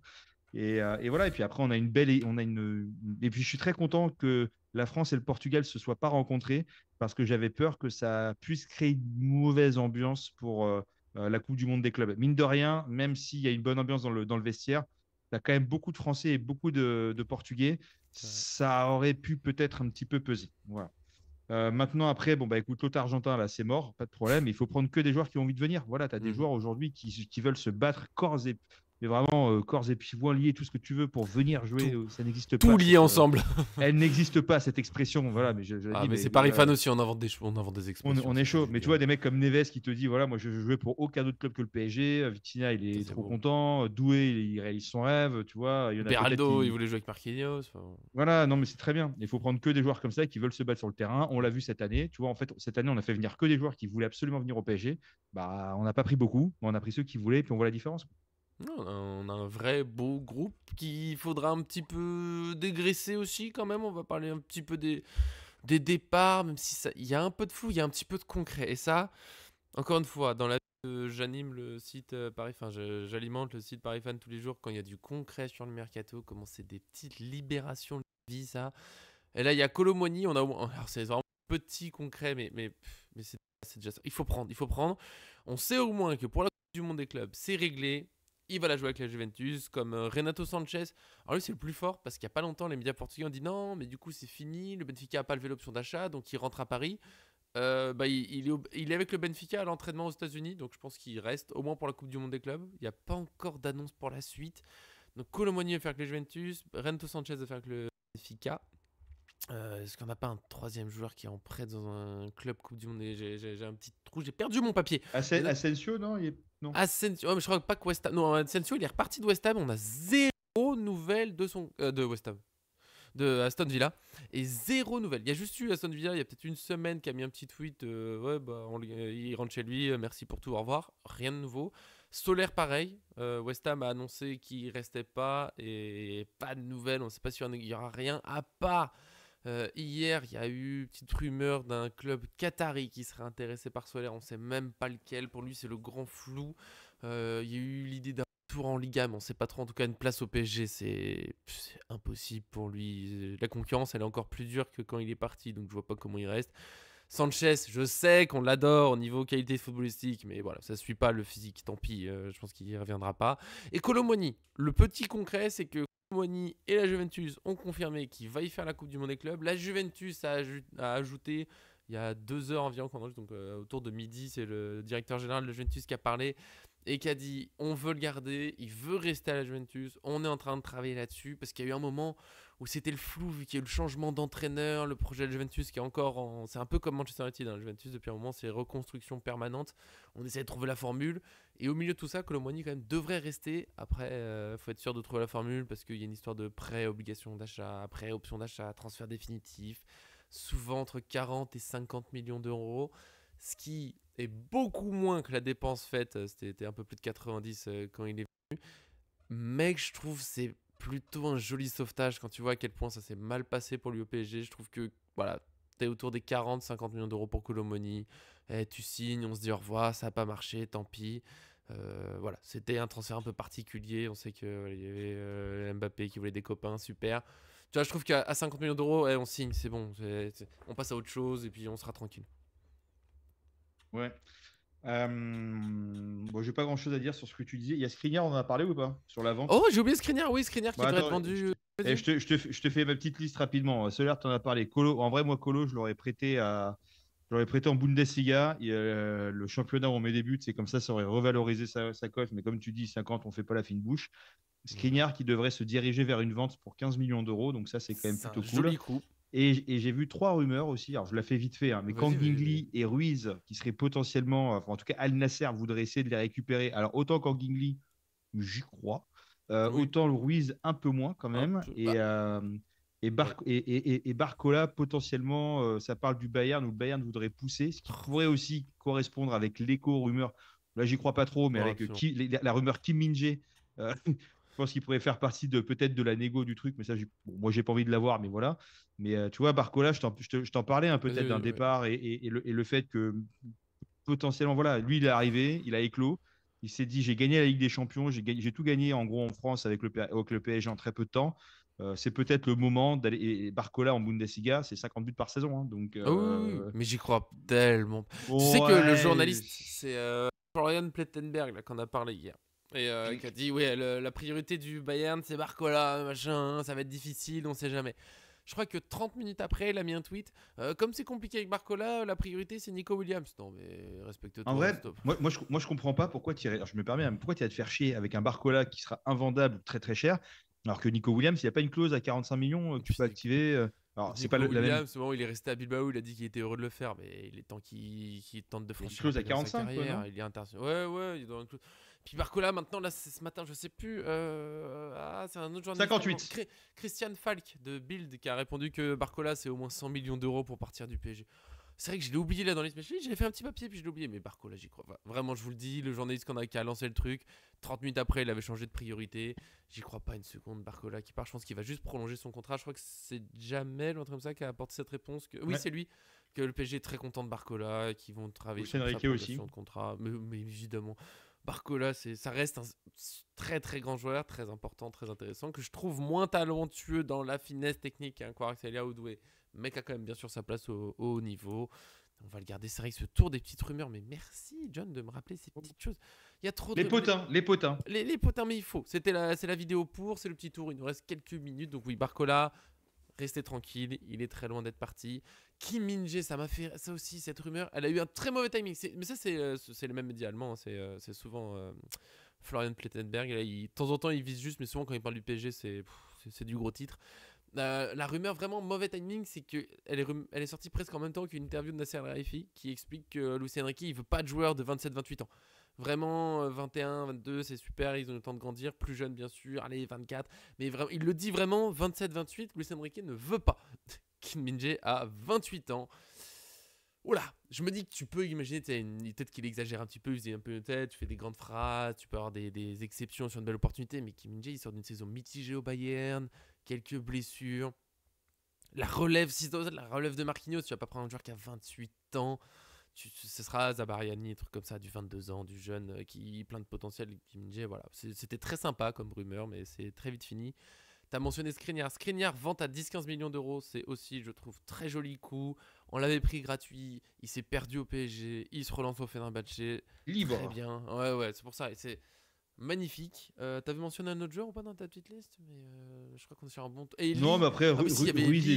Et voilà. Et puis après, et puis je suis très content que la France et le Portugal se soient pas rencontrés parce que j'avais peur que ça puisse créer une mauvaise ambiance pour la Coupe du Monde des clubs. Mine de rien, même s'il y a une bonne ambiance dans le vestiaire, il y a quand même beaucoup de Français et beaucoup de Portugais. C'est vrai. Ça aurait pu peut-être un petit peu peser. Voilà. Maintenant, après, bon, bah écoute, l'autre Argentin, là, c'est mort, pas de problème. Il faut prendre que des joueurs qui ont envie de venir. Voilà, tu as des Mhm. joueurs aujourd'hui qui veulent se battre mais vraiment corps et poings liés, tout ce que tu veux pour venir jouer. Tout, Ça n'existe tout pas. lié ensemble. Elle n'existe pas, cette expression. Voilà, mais je l'ai Ah, dit, mais mais c'est Paris fan aussi, on invente des expressions, on est c'est pas chaud. des Mais tu idées. vois, des mecs comme Neves qui te dit voilà, moi, je jouais pour aucun autre club que le PSG. Vitinha, il Ça, est c'est trop beau. content. Doué, il réalise son rêve. Tu vois, il y en a peut-être Beraldo, il qui. voulait jouer avec Marquinhos. Enfin, Voilà, non, mais c'est très bien. Il faut prendre que des joueurs comme ça qui veulent se battre sur le terrain. On l'a vu cette année. Tu vois, en fait, cette année, on a fait venir que des joueurs qui voulaient absolument venir au PSG. Bah, on n'a pas pris beaucoup, mais on a pris ceux qui voulaient, puis on voit la différence. non, on a un vrai beau groupe qu'il faudra un petit peu dégraisser aussi quand même. On va parler un petit peu des départs, même si il y a un peu de flou, il y a un petit peu de concret. Et ça, encore une fois, dans la j'anime le site Paris, enfin j'alimente le site Paris Fan tous les jours quand il y a du concret sur le mercato, comment c'est des petites libérations de visa. Et là, il y a Colomoni, alors c'est vraiment petit concret, mais c'est déjà ça. Il faut prendre. On sait au moins que pour la Coupe du Monde des clubs, c'est réglé. il va la jouer avec la Juventus, comme Renato Sanchez. Alors lui, c'est le plus fort parce qu'il n'y a pas longtemps, les médias portugais ont dit non, mais du coup, c'est fini. Le Benfica n'a pas levé l'option d'achat, donc il rentre à Paris. Il est avec le Benfica à l'entraînement aux États-Unis, donc je pense qu'il reste au moins pour la Coupe du Monde des clubs. Il n'y a pas encore d'annonce pour la suite. Donc Kolo Muani va faire avec les Juventus, Renato Sanchez va faire avec le Benfica. Est-ce qu'on n'a pas un troisième joueur qui est en prêt dans un club Coupe du Monde? J'ai un petit trou, j'ai perdu mon papier. Asensio, non, non. Asensio, mais je crois pas que West Ham. Non, Asensio, il est reparti de West Ham. On a zéro nouvelle de West Ham, de Aston Villa, et zéro nouvelle. Il y a juste eu Aston Villa il y a peut-être une semaine qui a mis un petit tweet. Ouais, bah, il rentre chez lui. Merci pour tout. Au revoir. Rien de nouveau. Solaire, pareil. West Ham a annoncé qu'il restait pas et pas de nouvelles. On ne sait pas s'il y aura rien à part. Hier, il y a eu une petite rumeur d'un club qatari qui serait intéressé par Solaire. On ne sait même pas lequel. Pour lui, c'est le grand flou. Il y a eu l'idée d'un tour en Liga, mais on ne sait pas trop. En tout cas, une place au PSG, c'est impossible pour lui. La concurrence, elle est encore plus dure que quand il est parti. Donc, je vois pas comment il reste. Sanchez, je sais qu'on l'adore au niveau qualité footballistique, mais voilà, ça ne suit pas le physique. Tant pis, je pense qu'il n'y reviendra pas. Et Kolo Muani, le petit concret, c'est que Muani et la Juventus ont confirmé qu'il va y faire la Coupe du Monde des clubs. La Juventus a ajouté il y a 2 heures environ, donc autour de midi, c'est le directeur général de la Juventus qui a parlé et qui a dit on veut le garder, il veut rester à la Juventus, on est en train de travailler là-dessus parce qu'il y a eu un moment où c'était le flou vu qu'il y a eu le changement d'entraîneur, le projet de Juventus qui est encore en... C'est un peu comme Manchester United, hein. Juventus depuis un moment c'est reconstruction permanente, on essaie de trouver la formule. Et au milieu de tout ça, Kolo Muani quand même devrait rester. Après, faut être sûr de trouver la formule parce qu'il y a une histoire de prêt, obligation d'achat, prêt, option d'achat, transfert définitif, souvent entre 40 et 50 millions d'euros, ce qui est beaucoup moins que la dépense faite. C'était un peu plus de 90 quand il est venu. Mais je trouve que c'est plutôt un joli sauvetage quand tu vois à quel point ça s'est mal passé pour lui au PSG. Je trouve que voilà, t'es autour des 40-50 millions d'euros pour Kolo Muani. Tu signes, on se dit au revoir, ça n'a pas marché, tant pis. Voilà, c'était un transfert un peu particulier. On sait qu'il y avait Mbappé qui voulait des copains, super. Tu vois, je trouve qu'à 50 millions d'euros, on signe, c'est bon. On passe à autre chose et puis on sera tranquille. Ouais. Bon, j'ai pas grand chose à dire sur ce que tu disais. Il y a Skriniar, on en a parlé ou pas? Sur la vente? Oh, j'ai oublié Skriniar, oui, Skriniar qui Bah, devrait être attends, vendu. je te fais ma petite liste rapidement. Solaire, tu en as parlé. Colo, en vrai, moi, Colo, je l'aurais prêté en Bundesliga. Le championnat où on met des buts, c'est comme ça aurait revalorisé sa cote. Mais comme tu dis, 50, on fait pas la fine bouche. Skriniar qui devrait se diriger vers une vente pour 15 millions d'euros. Donc ça, c'est quand même C'est plutôt un cool. joli coup. Et j'ai vu 3 rumeurs aussi. Alors, je la fais vite fait, hein, mais Vas-y, Kangingli et Ruiz, qui seraient potentiellement, enfin, en tout cas, Al Nasser voudrait essayer de les récupérer. Alors, autant Kangingli, j'y crois. Oui. Autant le Ruiz, un peu moins quand même. Ouais. Et Barcola, potentiellement, ça parle du Bayern, où le Bayern voudrait pousser, ce qui pourrait aussi correspondre avec l'écho rumeur. Là, j'y crois pas trop, mais Ouais, avec absolument. la rumeur Kim Min-jae, je pense qu'il pourrait faire partie de peut-être de la négo du truc, mais ça, bon, moi, j'ai pas envie de l'avoir, mais voilà. Mais tu vois, Barcola, je t'en parlais Vas-y, peut-être d'un vas-y, ouais. départ et le fait que potentiellement, voilà, lui, il est arrivé, il a éclos. Il s'est dit, j'ai gagné la Ligue des Champions, j'ai tout gagné en gros en France avec le PSG en très peu de temps. C'est peut-être le moment d'aller. Et Barcola en Bundesliga, c'est 50 buts par saison, hein, donc, Ah oui, oui, oui, mais j'y crois tellement. Tu sais que le ouais. journaliste, c'est Florian Plettenberg là, qu'on a parlé hier. Et qui a dit, ouais, la priorité du Bayern, c'est Barcola, machin, ça va être difficile, on sait jamais. Je crois que 30 minutes après, il a mis un tweet. Comme c'est compliqué avec Barcola, la priorité, c'est Nico Williams. Non, mais En respecte-toi, vrai, stop. moi, je comprends pas pourquoi je me permets, hein, pourquoi tu vas te faire chier avec un Barcola qui sera invendable très très cher, alors que Nico Williams, il n'y a pas une clause à 45 millions que tu peux activer. Alors, c'est pas Nico la même. Williams, bon, il est resté à Bilbao, il a dit qu'il était heureux de le faire, mais il est temps qu'il tente de Il y a une franchir un clause à peu dans sa 45, quoi, carrière. non? Il est international. Ouais, ouais, il doit inclure. Puis Barcola, maintenant, là, c'est ce matin, je sais plus. C'est un autre journaliste allemand, 58. Christian Falk de Bild, qui a répondu que Barcola, c'est au moins 100 millions d'euros pour partir du PSG. C'est vrai que je l'ai oublié là dans les semaines. J'avais fait un petit papier, puis je l'ai oublié. Mais Barcola, j'y crois pas. Vraiment, je vous le dis, le journaliste qui a lancé le truc, 30 minutes après, il avait changé de priorité. J'y crois pas une seconde. Barcola qui part, je pense qu'il va juste prolonger son contrat. Je crois que c'est Jamel ou un truc comme ça qui a apporté cette réponse. Oui, Ouais. c'est lui. Que le PSG est très content de Barcola, qui vont travailler Lucien sur sa Riquet aussi. progression de contrat. Mais évidemment, Barcola, ça reste un très très grand joueur, très important, très intéressant, que je trouve moins talentueux dans la finesse technique qu'un Kvaratskhelia ou Doué, mais qui a quand même bien sûr sa place au haut niveau. On va le garder. C'est vrai que ce tour des petites rumeurs, mais merci John de me rappeler ces petites choses. Il y a trop de... Les potins. Les potins, mais il faut. C'est la vidéo pour, c'est le petit tour. Il nous reste quelques minutes. Donc oui, Barcola, restez tranquille. Il est très loin d'être parti. Kim Min-jae, ça m'a fait ça aussi, cette rumeur. Elle a eu un très mauvais timing. Mais ça, c'est le même média allemand. Hein. C'est souvent Florian Plettenberg. Là, de temps en temps, il vise juste, mais souvent, quand il parle du PSG, c'est du gros titre. La rumeur vraiment mauvais timing, c'est qu'elle est sortie presque en même temps qu'une interview de Nasser Al-Khelaifi qui explique que Luis Enrique il veut pas de joueurs de 27-28 ans. Vraiment 21, 22 c'est super, ils ont le temps de grandir, plus jeunes bien sûr, allez 24, mais vraiment, il le dit vraiment 27-28, Luis Enrique ne veut pas. Kim Min-jae a 28 ans. Oula, je me dis que tu peux imaginer, peut-être qu'il exagère un petit peu, il faisait un peu une tête, tu fais des grandes phrases, tu peux avoir des exceptions sur une belle opportunité, mais Kim Min-jae il sort d'une saison mitigée au Bayern, quelques blessures. La relève de Marquinhos, tu vas pas prendre un joueur qui a 28 ans, ce sera Zabariani, un truc comme ça, du 22 ans, du jeune qui plein de potentiel, Kim Min-jae, voilà. C'était très sympa comme rumeur, mais c'est très vite fini. T'as mentionné Skriniar. Skriniar, vente à 10-15 millions d'euros. C'est aussi, je trouve, très joli coup. On l'avait pris gratuit. Il s'est perdu au PSG. Il se relance au Fenerbahçe. Libre. Très bien. Ouais, c'est pour ça. Et c'est magnifique. T'avais mentionné un autre joueur ou pas dans ta petite liste? Mais je crois qu'on est sur un bon... Et non, mais après, Ruiz et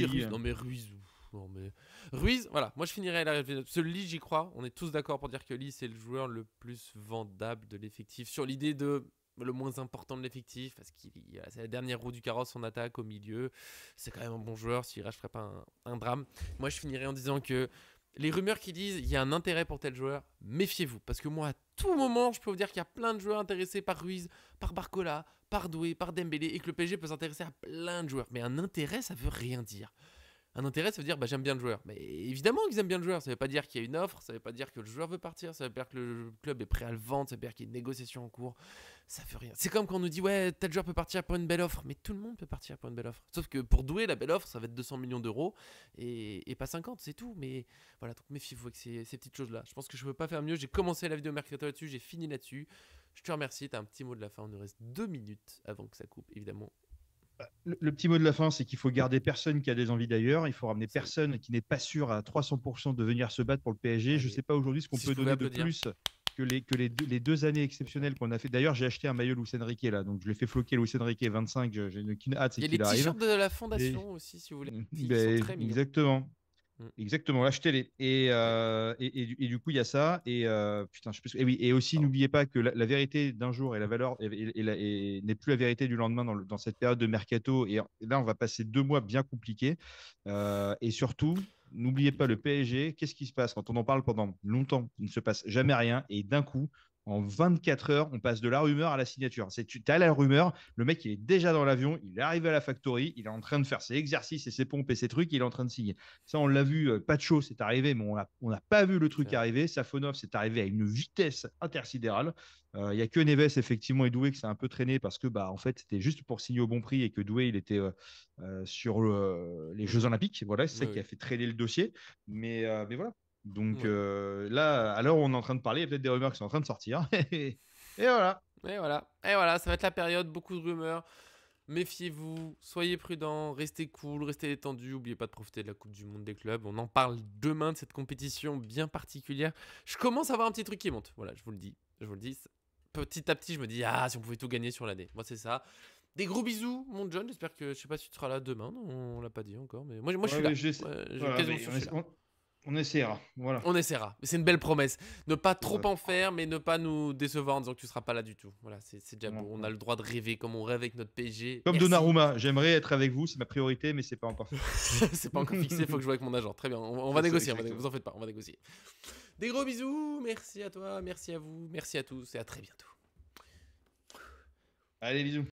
Ruiz. Non, mais Ruiz... Non, mais... Ruiz, voilà. Moi, je finirai la... Ce Lee, j'y crois. On est tous d'accord pour dire que Lee, c'est le joueur le plus vendable de l'effectif. Sur l'idée de... le moins important de l'effectif parce que c'est la dernière roue du carrosse en attaque au milieu, c'est quand même un bon joueur, s'il reste je ferais pas un drame. Moi je finirai en disant que les rumeurs qui disent il y a un intérêt pour tel joueur, méfiez-vous parce que moi à tout moment je peux vous dire qu'il y a plein de joueurs intéressés par Ruiz, par Barcola, par Doué, par Dembélé et que le PSG peut s'intéresser à plein de joueurs, mais un intérêt ça veut rien dire. Un intérêt, ça veut dire bah, j'aime bien le joueur. Mais évidemment qu'ils aiment bien le joueur. Ça veut pas dire qu'il y a une offre, ça veut pas dire que le joueur veut partir, ça veut dire que le club est prêt à le vendre, ça veut dire qu'il y a une négociation en cours. Ça veut rien. C'est comme quand on nous dit ouais, tel joueur peut partir pour une belle offre. Mais tout le monde peut partir pour une belle offre. Sauf que pour Doué, la belle offre, ça va être 200 millions d'euros et pas 50, c'est tout. Mais voilà, donc méfiez-vous avec ces petites choses-là. Je pense que je peux pas faire mieux. J'ai commencé la vidéo mercato là-dessus, j'ai fini là-dessus. Je te remercie. T'as un petit mot de la fin. Il nous reste 2 minutes avant que ça coupe, évidemment. Le petit mot de la fin, c'est qu'il faut garder personne qui a des envies d'ailleurs. Il faut ramener personne qui n'est pas sûr à 300% de venir se battre pour le PSG. Je ne sais pas aujourd'hui ce qu'on peut donner de plus que les 2 années exceptionnelles qu'on a fait. D'ailleurs, j'ai acheté un maillot Luis Enrique là, donc je l'ai fait floquer Luis Enrique 25. J'ai une hâte, c'est qu'il arrive. Il y a les t-shirts de la fondation aussi, si vous voulez. Ils sont très mignons. Exactement. Exactement, achetez-les. Et du coup, il y a ça. Putain, je sais plus... et oui, et aussi, n'oubliez pas que la vérité d'un jour et la valeur n'est plus la vérité du lendemain dans cette période de mercato. Et là, on va passer 2 mois bien compliqués. Et surtout, n'oubliez pas le PSG. Qu'est-ce qui se passe quand on en parle pendant longtemps? Il ne se passe jamais rien. Et d'un coup, en 24 heures, on passe de la rumeur à la signature. Tu as la rumeur, le mec, il est déjà dans l'avion, il est arrivé à la factory, il est en train de faire ses exercices et ses pompes et ses trucs, il est en train de signer. Ça, on l'a vu, Pacho, c'est arrivé, mais on n'a pas vu le truc arriver. Safonov, c'est arrivé à une vitesse intersidérale. Il n'y a que Neves, effectivement, et Doué que ça a un peu traîné parce que, en fait, c'était juste pour signer au bon prix et que Doué, il était sur les Jeux Olympiques. Voilà, c'est ça qui a fait traîner le dossier. Mais voilà. Donc là, à l'heure où on est en train de parler, il y a peut-être des rumeurs qui sont en train de sortir. Et voilà. Et voilà, ça va être la période, beaucoup de rumeurs. Méfiez-vous, soyez prudents, restez cool, restez détendus. N'oubliez pas de profiter de la Coupe du Monde des clubs. On en parle demain de cette compétition bien particulière. Je commence à avoir un petit truc qui monte. Voilà, je vous le dis. Petit à petit, je me dis, si on pouvait tout gagner sur l'année. Moi, c'est ça. Des gros bisous, mon John. J'espère que, je sais pas si tu seras là demain. Non, on l'a pas dit encore, mais moi je suis là. On essaiera, voilà. On essaiera, c'est une belle promesse. Ne pas trop en faire, mais ne pas nous décevoir en disant que tu seras pas là du tout. Voilà, c'est déjà beau. On a le droit de rêver comme on rêve avec notre PSG. Comme Donnarumma, j'aimerais être avec vous, c'est ma priorité, mais c'est pas encore fait. C'est pas encore fixé, il faut que je joue avec mon agent. Très bien, on va négocier, vous en faites pas, on va négocier. Des gros bisous, merci à toi, merci à vous, merci à tous et à très bientôt. Allez, bisous.